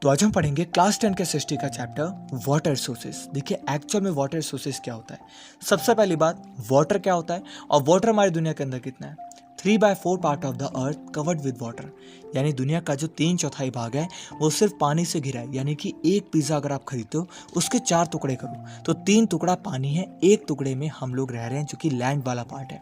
तो आज हम पढ़ेंगे क्लास 10 के सिस्टी का चैप्टर वाटर रिसोर्सेज। देखिए एक्चुअल में वाटर रिसोर्सेज क्या होता है। सबसे पहली बात, वाटर क्या होता है और वाटर हमारी दुनिया के अंदर कितना है। 3/4 part of the earth covered with water, यानी दुनिया का जो 3/4 भाग है वो सिर्फ पानी से घिरा है। यानी कि एक पिज्जा अगर आप खरीदते हो उसके 4 टुकड़े करो तो 3 टुकड़ा पानी है, एक टुकड़े में हम लोग रह रहे हैं जो कि लैंड वाला पार्ट है।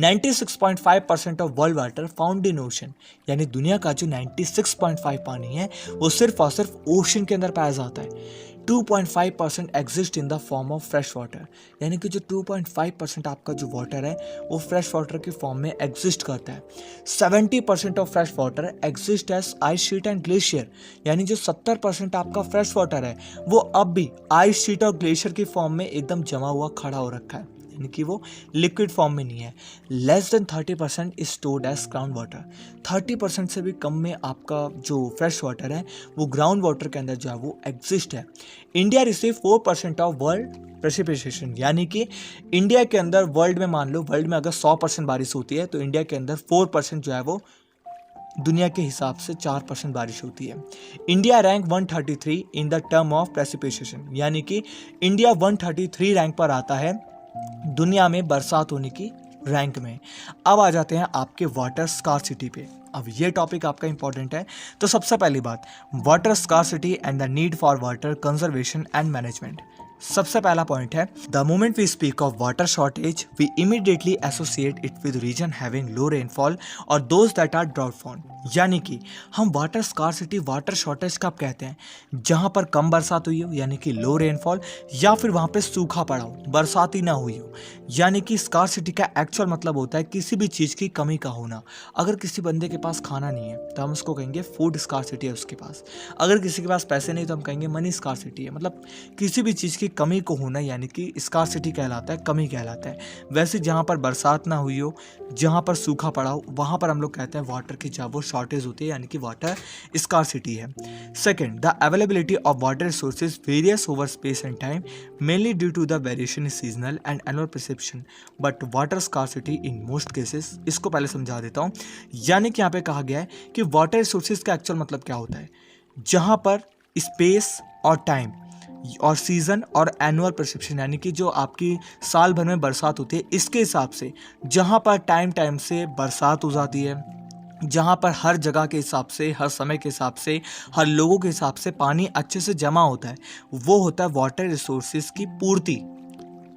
96.5% of world water found in ocean, यानी दुनिया का जो 96.5 पानी है वो सिर्फ और सिर्फ ओशन के अंदर पाया जाता है। 2.5% exist in the form of fresh water, यानी कि जो 2.5% आपका जो वाटर है वो फ्रेश वाटर के फॉर्म में एग्जिस्ट करता है। 70% of fresh water exist as ice sheet and glacier, यानी जो 70% आपका फ्रेश वाटर है वो अब भी आइस शीट और ग्लेशियर की फॉर्म में एकदम जमा हुआ खड़ा हो रखा है, यानी कि वो लिक्विड फॉर्म में नहीं है। Less than 30% is stored as ground water, 30% से भी कम में आपका जो फ्रेश वाटर है वो ग्राउंड वाटर के अंदर जो है वो एग्जिस्ट है। India receive 4% of world precipitation, यानी कि इंडिया के अंदर वर्ल्ड में मान लो वर्ल्ड में अगर 100% बारिश होती है तो इंडिया के अंदर 4% जो है वो दुनिया के हिसाब से 4% बारिश होती है। India rank 133 in the term of precipitation, यानी कि इंडिया 133 रैंक पर आता है दुनिया में बरसात होने की रैंक में। अब आ जाते हैं आपके वाटर स्कार्सिटी पे। अब ये टॉपिक आपका इंपॉर्टेंट है। तो सबसे पहली बात, water scarcity and the need for water conservation and management. सबसे पहला पॉइंट है, the moment we speak of water shortage we immediately associate it with region having low rainfall और those that are drought prone, यानी कि हम water scarcity water shortage कब कहते हैं, जहां पर कम बरसात हुई हो यानी कि लो रेनफॉल, या फिर वहां पे सूखा पड़ा हो, बरसात ही ना हुई हो। यानी कि स्कार्सिटी का एक्चुअल मतलब होता है किसी भी चीज की कमी का होना। अगर किसी बंदे के पास खाना नहीं है तो हम उसको कहेंगे फूड स्कार्सिटी है उसके पास। अगर किसी के पास पैसे नहीं तो हम कहेंगे मनी स्कार्सिटी है। मतलब किसी भी चीज की कमी को होना यानी कि स्कार्सिटी कहलाता है, कमी कहलाता है। वैसे जहां पर बरसात ना हुई हो, जहां पर सूखा पड़ा हो, वहां पर हम लोग कहते हैं वाटर की जब वो शॉर्टेज होती है, यानी कि वाटर स्कार्सिटी है। Second, the availability of water resources various over space and time mainly due to the variation in seasonal and annual perception but water scarcity in most cases. इसको पहले समझा देता हूं। यानी कि यहाँ पे कहा गया है कि वाटर रिसोर्सेज का एक्चुअल मतलब क्या होता है, जहां पर स्पेस और टाइम और सीजन और एनुअल परसेप्शन, यानी कि जो आपकी साल भर में बरसात होती है इसके हिसाब से, जहां पर टाइम से बरसात हो जाती है, जहाँ पर हर जगह के हिसाब से, हर समय के हिसाब से, हर लोगों के हिसाब से पानी अच्छे से जमा होता है, वो होता है वाटर रिसोर्सेज की पूर्ति।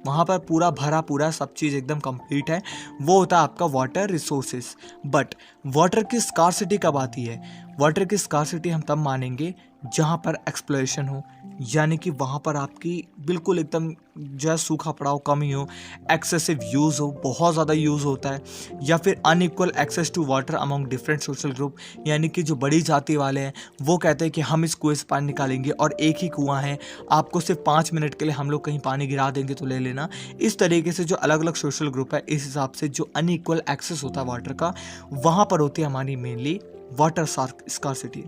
वहाँ पर पूरा भरा पूरा सब चीज़ एकदम कंप्लीट है, वो होता है आपका वाटर रिसोर्सेज। बट वाटर की स्कार्सिटी कब आती है, वाटर की स्कार्सिटी हम तब मानेंगे जहाँ पर एक्सप्लोरेशन हो, यानी कि वहाँ पर आपकी बिल्कुल एकदम जो है सूखा पड़ा हो, कमी हो, एक्सेसिव यूज़ हो, बहुत ज़्यादा यूज़ होता है, या फिर unequal access to water among different social group, यानी कि जो बड़ी जाति वाले हैं वो कहते हैं कि हम इस कुएं से पानी निकालेंगे और एक ही कुआं है, आपको सिर्फ 5 मिनट के लिए हम लोग कहीं पानी गिरा देंगे तो ले लेना। इस तरीके से जो अलग अलग सोशल ग्रुप है, इस हिसाब से जो अनइक्वल एक्सेस होता है वाटर का, वहाँ पर होती है हमारी मेनली वाटर स्कार्सिटी।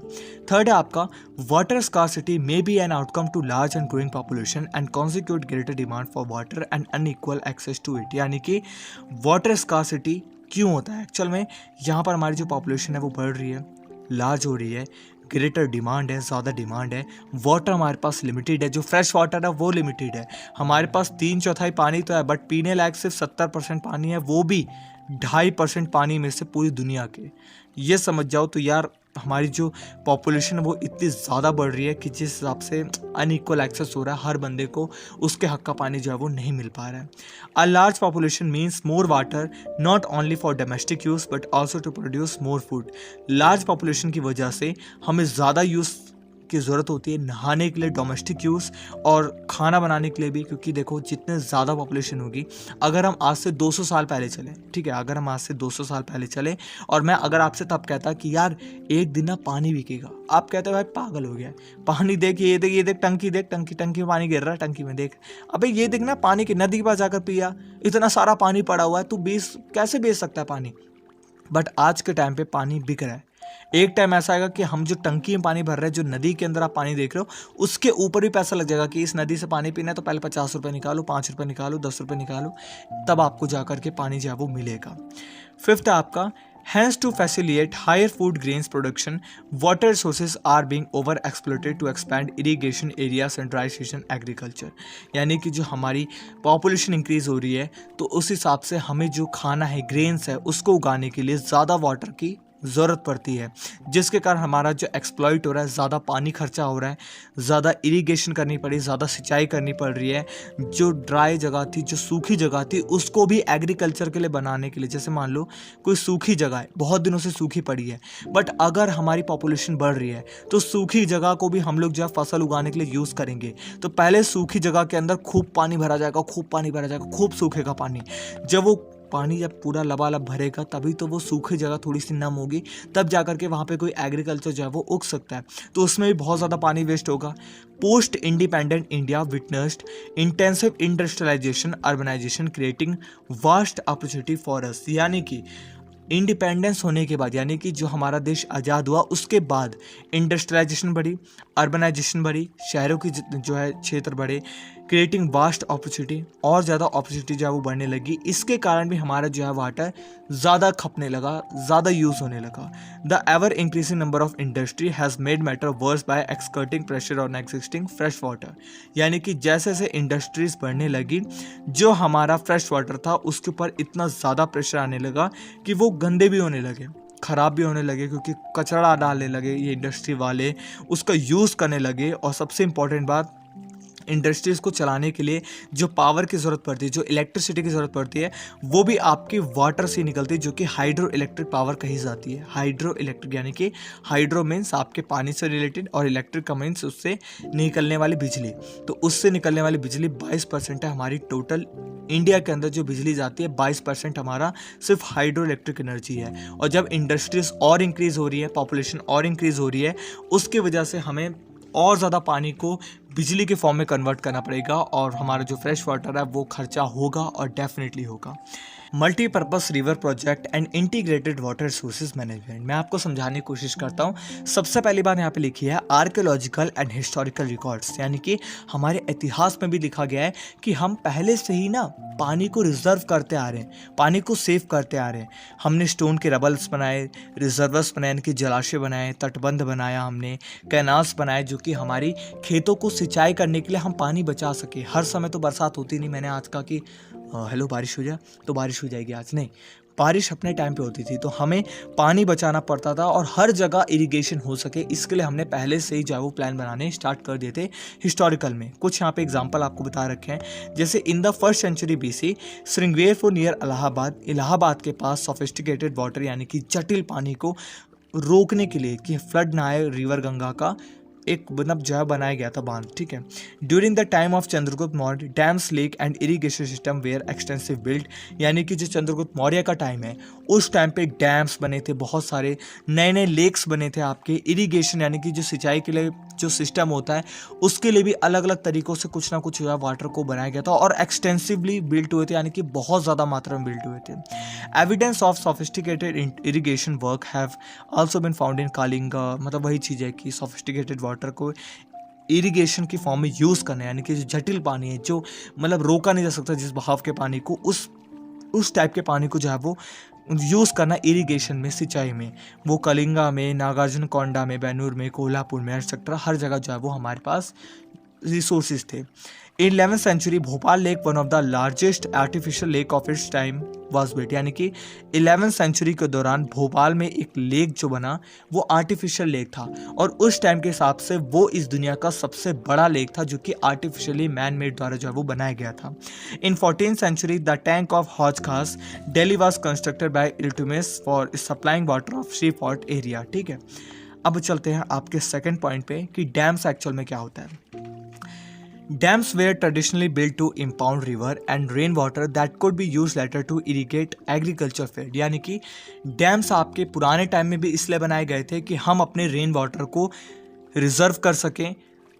थर्ड है आपका, water scarcity may be an outcome to large and growing population and consequent greater demand for water and unequal access to it. यानी कि वाटर स्कार्सिटी क्यों होता है, एक्चुअल में यहाँ पर हमारी जो पॉपुलेशन है वो बढ़ रही है, लार्ज हो रही है, ग्रेटर डिमांड है, ज़्यादा डिमांड है, वाटर हमारे पास लिमिटेड है, जो फ्रेश वाटर है वो लिमिटेड है। हमारे पास 3/4 पानी तो है बट पीने लायक सिर्फ 70% पानी है, वो भी 2.5% पानी में से पूरी दुनिया के। ये समझ जाओ तो यार हमारी जो पॉपुलेशन है वो इतनी ज़्यादा बढ़ रही है कि जिस हिसाब से अनइक्वल एक्सेस हो रहा है, हर बंदे को उसके हक का पानी जो है वो नहीं मिल पा रहा है। A large population means more water not only for domestic use but also to produce more food. Large population की वजह से हमें ज़्यादा यूज़ की ज़रूरत होती है नहाने के लिए, डोमेस्टिक यूज़ और खाना बनाने के लिए भी, क्योंकि देखो जितने ज़्यादा पॉपुलेशन होगी, अगर हम आज से 200 साल पहले चलें, ठीक है, अगर हम आज से 200 साल पहले चले और मैं अगर आपसे तब कहता कि यार एक दिन ना पानी बिकेगा, आप कहते हो भाई पागल हो गया है, पानी देख, ये देख, ये देख, टंकी देख, टंकी में पानी गिर रहा है, टंकी में देख, अबे ये देख ना पानी की नदी के पास जाकर पिया, इतना सारा पानी पड़ा हुआ है, तू कैसे बेच सकता है पानी। बट आज के टाइम पे पानी बिक रहा है। एक टाइम ऐसा आएगा कि हम जो टंकी में पानी भर रहे हैं, जो नदी के अंदर आप पानी देख रहे हो, उसके ऊपर भी पैसा लग जाएगा कि इस नदी से पानी पीना है तो पहले 50 रुपये निकालो, 5 रुपये निकालो, 10 रुपये निकालो, तब आपको जा करके पानी जो है वो मिलेगा। फिफ्थ है आपका, Hence, to facilitate higher food grains production, water resources are being over exploited to expand irrigation areas and dry season agriculture. यानी कि जो हमारी पॉपुलेशन इंक्रीज हो रही है तो उस हिसाब से हमें जो खाना है, ग्रेन्स है, उसको उगाने के लिए ज़्यादा वाटर की ज़रूरत पड़ती है, जिसके कारण हमारा जो एक्सप्लॉइट हो रहा है, ज़्यादा पानी खर्चा हो रहा है, ज़्यादा इरिगेशन करनी पड़ी, ज़्यादा सिंचाई करनी पड़ रही है। जो ड्राई जगह थी, जो सूखी जगह थी, उसको भी एग्रीकल्चर के लिए बनाने के लिए, जैसे मान लो कोई सूखी जगह है, बहुत दिनों से सूखी पड़ी है, बट अगर हमारी पॉपुलेशन बढ़ रही है तो सूखी जगह को भी हम लोग जो है फसल उगाने के लिए यूज़ करेंगे। तो पहले सूखी जगह के अंदर खूब पानी भरा जाएगा, खूब पानी भरा जाएगा, खूब सूखेगा पानी। जब वो पानी जब पूरा लबालब भरेगा तभी तो वो सूखी जगह थोड़ी सी नम होगी, तब जा करके वहाँ पे कोई एग्रीकल्चर जो है वो उग सकता है। तो उसमें भी बहुत ज़्यादा पानी वेस्ट होगा। Post independent India witnessed intensive industrialisation urbanisation creating vast opportunity for us. यानी कि इंडिपेंडेंस होने के बाद, यानी कि जो हमारा देश आज़ाद हुआ उसके बाद इंडस्ट्रियलाइजेशन बढ़ी, अर्बनाइजेशन बढ़ी, शहरों की जो है क्षेत्र बढ़े, क्रिएटिंग वास्ट अपॉर्चुनिटी, और ज़्यादा अपॉर्चुनिटी जो है वो बढ़ने लगी। इसके कारण भी हमारा जो है वाटर ज़्यादा खपने लगा, ज़्यादा यूज़ होने लगा। The ever increasing number of industry has made matter worse by exerting pressure on existing fresh water. यानी कि जैसे जैसे इंडस्ट्रीज बढ़ने लगी, जो हमारा फ्रेश वाटर था उसके ऊपर इतना ज़्यादा प्रेशर आने लगा कि वो गंदे भी होने लगे, ख़राब भी होने लगे, क्योंकि कचरा डालने लगे ये इंडस्ट्री वाले, उसका यूज़ करने लगे। और सबसे इम्पॉर्टेंट बात, इंडस्ट्रीज़ को चलाने के लिए जो पावर की ज़रूरत पड़ती है, जो इलेक्ट्रिसिटी की ज़रूरत पड़ती है, वो भी आपके वाटर से निकलती है, जो कि हाइड्रो इलेक्ट्रिक पावर कही जाती है। हाइड्रो इलेक्ट्रिक यानी कि हाइड्रो मीन्स आपके पानी से रिलेटेड, और इलेक्ट्रिक का मीन्स उससे निकलने वाली बिजली। तो उससे निकलने वाली बिजली 22% है हमारी टोटल इंडिया के अंदर जो बिजली जाती है, 22% हमारा सिर्फ हाइड्रो इलेक्ट्रिक एनर्जी है। और जब इंडस्ट्रीज़ और इंक्रीज़ हो रही है, पॉपुलेशन और इंक्रीज़ हो रही है, उसकी वजह से हमें और ज़्यादा पानी को बिजली के फॉर्म में कन्वर्ट करना पड़ेगा, और हमारा जो फ्रेश वाटर है वो खर्चा होगा और डेफिनेटली होगा। Multipurpose river project and integrated water resources management. मैं आपको समझाने की कोशिश करता हूँ। सबसे पहली बात यहाँ पे लिखी है आर्कियोलॉजिकल एंड हिस्टोरिकल रिकॉर्ड्स, यानी कि हमारे इतिहास में भी लिखा गया है कि हम पहले से ही ना पानी को रिजर्व करते आ रहे हैं, पानी को सेव करते आ रहे हैं। हमने स्टोन के रबल्स बनाए, रिजर्वर्स बनाए, यानी कि जलाशय बनाए, तटबंध बनाया, हमने कैनाल्स बनाए, जो कि हमारी खेतों को सिंचाई करने के लिए हम पानी बचा सके। हर समय तो बरसात होती नहीं, मैंने आज कहा कि हेलो बारिश हो जाए तो बारिश हो जाएगी, आज नहीं, बारिश अपने टाइम पे होती थी, तो हमें पानी बचाना पड़ता था और हर जगह इरिगेशन हो सके, इसके लिए हमने पहले से ही जो है वो प्लान बनाने स्टार्ट कर दिए थे। हिस्टोरिकल में कुछ यहाँ पे एग्जांपल आपको बता रखे हैं, जैसे in the 1st century BC Sringaverapura near Allahabad, Allahabad के पास सोफिस्टिकेटेड वाटर यानी कि जटिल पानी को रोकने के लिए कि फ्लड ना आए रिवर गंगा का, एक मतलब जो है बनाया गया था बांध। ठीक है, during the time of Chandragupta Maurya dams, lake and irrigation system were extensive build. यानी कि जो चंद्रगुप्त मौर्य का टाइम है उस टाइम पे डैम्स बने थे, बहुत सारे नए नए लेक्स बने थे आपके। इरिगेशन यानी कि जो सिंचाई के लिए जो सिस्टम होता है उसके लिए भी अलग अलग तरीक़ों से कुछ ना कुछ जो है वाटर को बनाया गया था, और एक्सटेंसिवली बिल्ट हुए थे, यानी कि बहुत ज़्यादा मात्रा में बिल्ट हुए थे। Evidence of sophisticated irrigation work have also been found in Kalinga. मतलब वही चीज़ है कि सोफिस्टिकेटेड वाटर को इरिगेशन की फॉर्म में यूज़ करना, यानी कि जो जटिल पानी है, जो मतलब रोका नहीं जा सकता जिस बहाव के पानी को, उस टाइप के पानी को जो है वो यूज़ करना इरिगेशन में, सिंचाई में, वो कलिंगा में, नागार्जुन कोंडा में, बैनूर में, कोल्हापुर में, एक्सेट्रा हर जगह जो है वो हमारे पास रिसोर्सेज थे। इन 11th century Bhopal lake, one of the largest artificial lake of its time was built. यानी कि 11th century के दौरान भोपाल में एक लेक जो बना वो आर्टिफिशियल लेक था, और उस टाइम के हिसाब से वो इस दुनिया का सबसे बड़ा लेक था जो कि आर्टिफिशियली मैन मेड द्वारा जो है वो बनाया गया था। In 14th century the tank of Hauz Khas Delhi was constructed by Iltutmish for supplying water of सी पॉट एरिया। ठीक है, अब चलते हैं आपके सेकेंड पॉइंट पे कि डैम्स एक्चुअल में क्या होता है। Dams were traditionally built to impound river and rainwater that could be used later to irrigate agriculture field। यानी कि डैम्स आपके पुराने टाइम में भी इसलिए बनाए गए थे कि हम अपने रेन वाटर को रिजर्व कर सकें,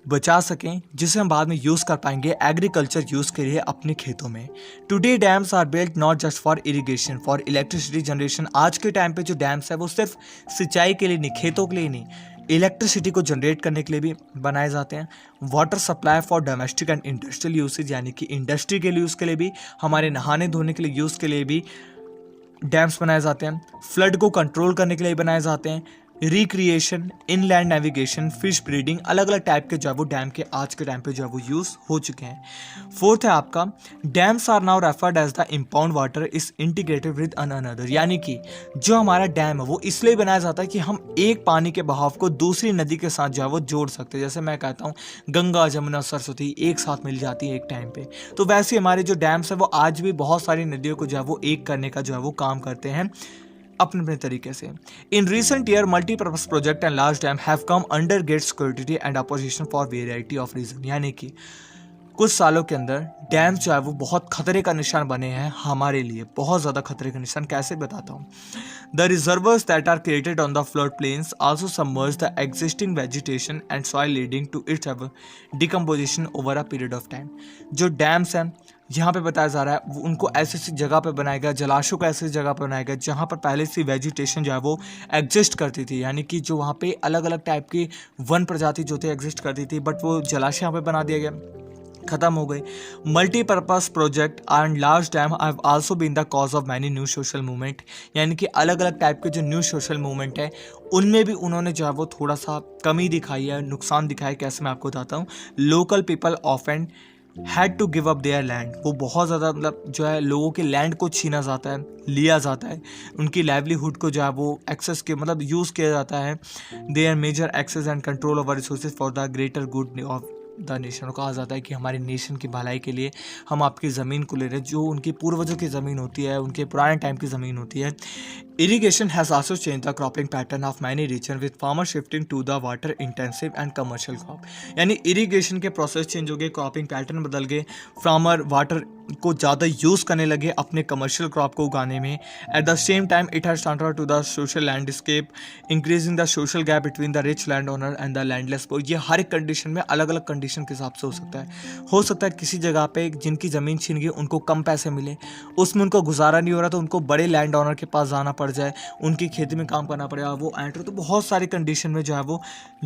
बचा सकें, जिसे हम बाद में यूज़ कर पाएंगे एग्रीकल्चर यूज़ के लिए अपने खेतों में। Today dams are built not just for irrigation, for electricity generation. आज के टाइम पे जो डैम्स है वो सिर्फ सिंचाई के लिए नहीं, खेतों के लिए नहीं, इलेक्ट्रिसिटी को जनरेट करने के लिए भी बनाए जाते हैं। Water supply for domestic and industrial usage, यानी कि इंडस्ट्री के लिए यूज़ के लिए भी, हमारे नहाने धोने के लिए यूज़ के लिए भी डैम्स बनाए जाते हैं, फ्लड को कंट्रोल करने के लिए बनाए जाते हैं, recreation, inland navigation, fish breeding, अलग अलग टाइप के जो है वो डैम के आज के टाइम पे जो है वो यूज़ हो चुके हैं। फोर्थ है आपका, dams are now referred as the impound water is integrated with an another, यानी कि जो हमारा डैम है वो इसलिए बनाया जाता है कि हम एक पानी के बहाव को दूसरी नदी के साथ जो है वो जोड़ सकते हैं। जैसे मैं कहता हूँ गंगा जमुना सरस्वती एक साथ मिल जाती है एक टाइम पे, तो वैसे हमारे जो डैम्स है वो आज भी बहुत सारी नदियों को जो है वो एक करने का जो है वो काम करते हैं अपने अपने तरीके से। In recent year multipurpose project and large dam have come under gate security and opposition for variety of reason, यानी कि कुछ सालों के अंदर डैम जो है वो बहुत खतरे का निशान बने हैं हमारे लिए, बहुत ज़्यादा खतरे का निशान। कैसे बताता हूँ, the reservoirs that are created on the flood plains also submerge the existing vegetation and soil leading to its decomposition over a period of time. जो डैम्स हैं यहाँ पे बताया जा रहा है वो उनको ऐसी ऐसी जगह पे बनाया गया, जलाशयों को ऐसी जगह पे बनाया गया जहाँ पर पहले से वेजिटेशन जो है वो एग्जिस्ट करती थी, यानी कि जो वहाँ पे अलग अलग टाइप की वन प्रजाति जो थे एग्जिस्ट करती थी, बट वो जलाशय यहाँ पे बना दिया गया, खत्म हो गई। Multipurpose project and large dam have also been the cause of many new social movement, यानी कि अलग अलग टाइप के जो न्यू सोशल मूवमेंट है उनमें भी उन्होंने जो है वो थोड़ा सा कमी दिखाई है, नुकसान दिखाया है। कैसे मैं आपको बताता हूँ, local people often had to give up their land, वो बहुत ज़्यादा मतलब जो है लोगों के लैंड को छीना जाता है, लिया जाता है, उनकी लाइवलीहुड को जो है वो एक्सेस के मतलब यूज़ किया जाता है। Their major access and control over resources for the greater good of the nation, कहा जाता है कि हमारे नेशन की भलाई के लिए हम आपकी ज़मीन को ले रहे हैं, जो उनकी पूर्वजों की ज़मीन होती है, उनके पुराने टाइम की ज़मीन होती है। Irrigation has also change the cropping pattern of many region with farmer shifting to the water intensive and commercial crop, यानी इरीगेशन के प्रोसेस चेंज हो गए, क्रॉपिंग पैटर्न बदल गए, फार्मर वाटर को ज़्यादा यूज़ करने लगे अपने कमर्शियल क्रॉप को उगाने में। At the same time it has transfer to the social landscape increasing the social gap between the rich land owner and the landless poor. ये हर एक कंडीशन में अलग अलग कंडीशन के हिसाब से हो सकता है किसी जगह पे जिनकी ज़मीन छीन गई उनको कम पैसे मिले, उसमें उनको गुजारा नहीं हो रहा तो उनको बड़े लैंड ओनर के पास जाना पड़ जाए, उनकी खेती में काम करना पड़ेगा, वो एंटर, तो बहुत सारी कंडीशन में जो है वो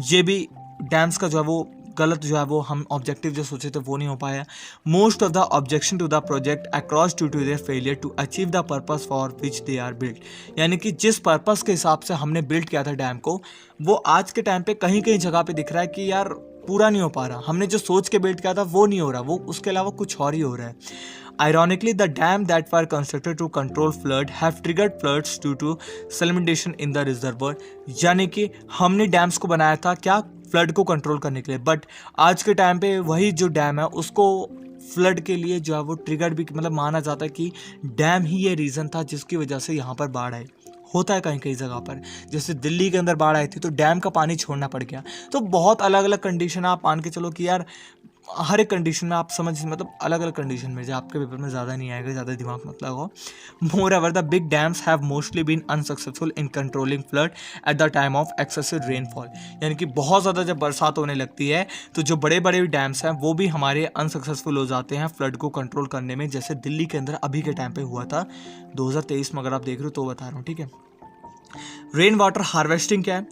ये भी डैम्स का जो है वो गलत जो है वो हम ऑब्जेक्टिव जो सोचे थे वो नहीं हो पाया। Most of the objection to the project across due to their failure to achieve the purpose for which they are built, यानी कि जिस पर्पस के हिसाब से हमने बिल्ड किया था डैम को, वो आज के टाइम पे कहीं कहीं जगह पे दिख रहा है कि यार पूरा नहीं हो पा रहा, हमने जो सोच के बिल्ड किया था वो नहीं हो रहा, वो उसके अलावा कुछ और ही हो रहा है। Ironically, the dam that were constructed to control flood have triggered floods due to sedimentation in the reservoir, यानी कि हमने डैम्स को बनाया था क्या, फ्लड को कंट्रोल करने के लिए, बट आज के टाइम पे वही जो डैम है उसको फ्लड के लिए जो है वो ट्रिगर भी मतलब माना जाता है कि डैम ही ये रीज़न था जिसकी वजह से यहाँ पर बाढ़ आई। होता है कहीं कहीं जगह पर, जैसे दिल्ली के अंदर बाढ़ आई थी तो डैम का पानी छोड़ना पड़ गया। तो बहुत अलग अलग कंडीशन आप मान के चलो कि यार हर एक कंडीशन में आप समझ मतलब अलग अलग कंडीशन में जो आपके पेपर में ज़्यादा नहीं आएगा, ज़्यादा दिमाग मत लगाओ। Moreover the big dams have mostly been unsuccessful in controlling flood at the time of excessive rainfall, यानी कि बहुत ज़्यादा जब बरसात होने लगती है तो जो बड़े बड़े डैम्स हैं वो भी हमारे अनसक्सेसफुल हो जाते हैं फ्लड को कंट्रोल करने में, जैसे दिल्ली के अंदर अभी के टाइम पर हुआ था 2023 में, अगर आप देख रहे हो तो बता रहा हूँ, ठीक है। रेन वाटर हार्वेस्टिंग क्या है?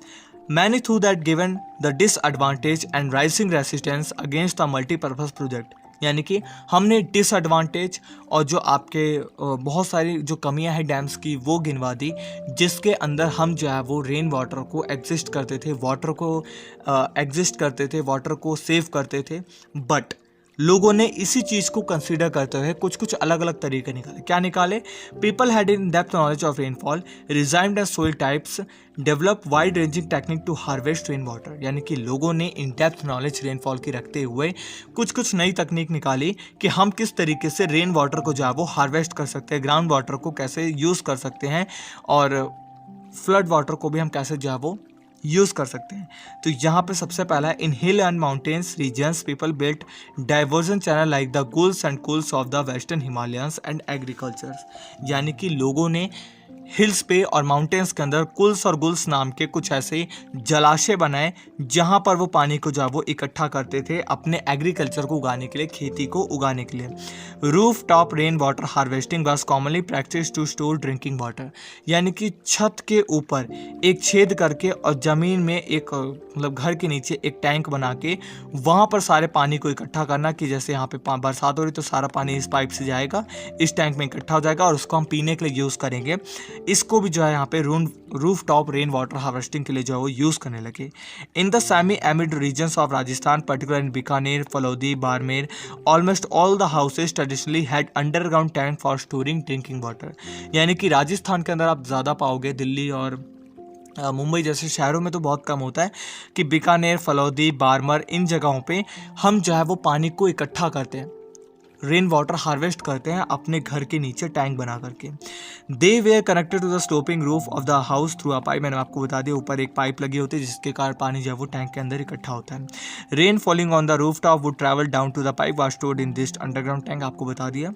Many through that given the disadvantage and rising resistance against the multi-purpose project, यानी कि हमने डिसएडवांटेज और जो आपके बहुत सारी जो कमियां हैं डैम्स की वो गिनवा दी, जिसके अंदर हम जो है वो रेन वाटर को एग्जिस्ट करते थे, वाटर को एग्जिस्ट करते थे, वाटर को सेव करते थे, बट लोगों ने इसी चीज़ को कंसीडर करते हुए कुछ कुछ अलग अलग तरीके निकाले। क्या निकाले? People had in depth knowledge of rainfall, regimes and soil types, develop wide ranging technique to harvest rain water, यानी कि लोगों ने इन डेप्थ नॉलेज रेनफॉल की रखते हुए कुछ कुछ नई तकनीक निकाली कि हम किस तरीके से रेन वाटर को जो है वो हार्वेस्ट कर सकते हैं, ग्राउंड वाटर को कैसे यूज़ कर सकते हैं और फ्लड वाटर को भी हम कैसे जो है वो यूज़ कर सकते हैं। तो यहाँ पे सबसे पहला in hill and mountains regions people built diversion channel like the guls and kuls of the western Himalayas and agriculture, यानी कि लोगों ने हिल्स पे और माउंटेन्स के अंदर कुल्स और गुल्स नाम के कुछ ऐसे जलाशय बनाए जहाँ पर वो पानी को जो है वो इकट्ठा करते थे अपने एग्रीकल्चर को उगाने के लिए, खेती को उगाने के लिए। Roof top rain water harvesting was commonly practice to store drinking water, यानी कि छत के ऊपर एक छेद करके और ज़मीन में एक मतलब घर के नीचे एक टैंक बना के वहाँ पर सारे पानी को इकट्ठा करना कि जैसे यहाँ पे बरसात हो रही तो सारा पानी इस पाइप से जाएगा, इस टैंक में इकट्ठा हो जाएगा और उसको हम पीने के लिए यूज़ करेंगे। इसको भी जो है यहाँ पे roof top rain water harvesting के लिए जो है वो यूज़ करने लगे। In the semi arid regions of Rajasthan, particular in Bikaner, Phalodi, Barmer, almost all the houses traditionally had underground tank for storing drinking water. यानी कि राजस्थान के अंदर आप ज़्यादा पाओगे, दिल्ली और मुंबई जैसे शहरों में तो बहुत कम होता है कि बीकानेर, फलौदी, बाड़मेर इन जगहों पे हम जो है वो पानी को इकट्ठा करते हैं, रेन वाटर हार्वेस्ट करते हैं अपने घर के नीचे टैंक बना करके। They were connected to the sloping roof of the house through a pipe. मैंने आपको बता दिया ऊपर एक पाइप लगी होती है जिसके कारण पानी जो है वो टैंक के अंदर इकट्ठा होता है। Rain falling on the roof top would travel down to the pipe was stored in this underground tank, आपको बता दिया।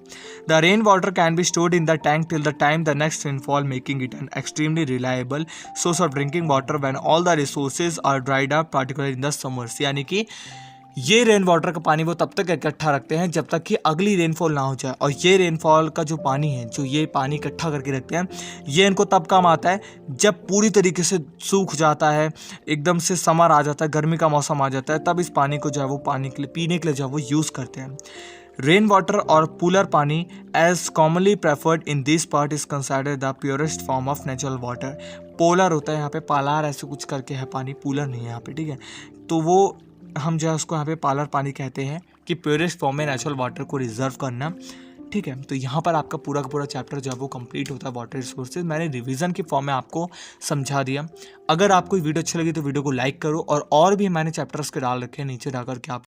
The rain water can be stored in the tank till the time the next rainfall, making it an extremely reliable source of drinking water when all the resources are dried up, particular in the summers. यानी कि ये rain water का पानी वो तब तक इकट्ठा रखते हैं जब तक कि अगली रेनफॉल ना हो जाए। और ये रेनफॉल का जो पानी है, जो ये पानी इकट्ठा करके रखते हैं, ये इनको तब काम आता है जब पूरी तरीके से सूख जाता है, एकदम से समर आ जाता है, गर्मी का मौसम आ जाता है, तब इस पानी को जो है वो पानी के लिए, पीने के लिए जो है वो यूज़ करते हैं। Rain water or palar pani as commonly preferred in this part is considered the purest form of natural water. पोलर होता है यहाँ पे, पालार ऐसे कुछ करके है पानी, पूलर नहीं है यहाँ पे, ठीक है। तो वो हम जो है उसको यहाँ पे पालर पानी कहते हैं कि प्योरेस्ट फॉर्म में नेचुरल वाटर को रिजर्व करना, ठीक है। तो यहाँ पर आपका पूरा का पूरा चैप्टर जो है वो कंप्लीट होता है वाटर रिसोर्सेज। मैंने रिवीजन के फॉर्म में आपको समझा दिया। अगर आपको वीडियो अच्छी लगी तो वीडियो को लाइक करो, और भी मैंने चैप्टर्स के डाल रखे हैं नीचे डाल करके आप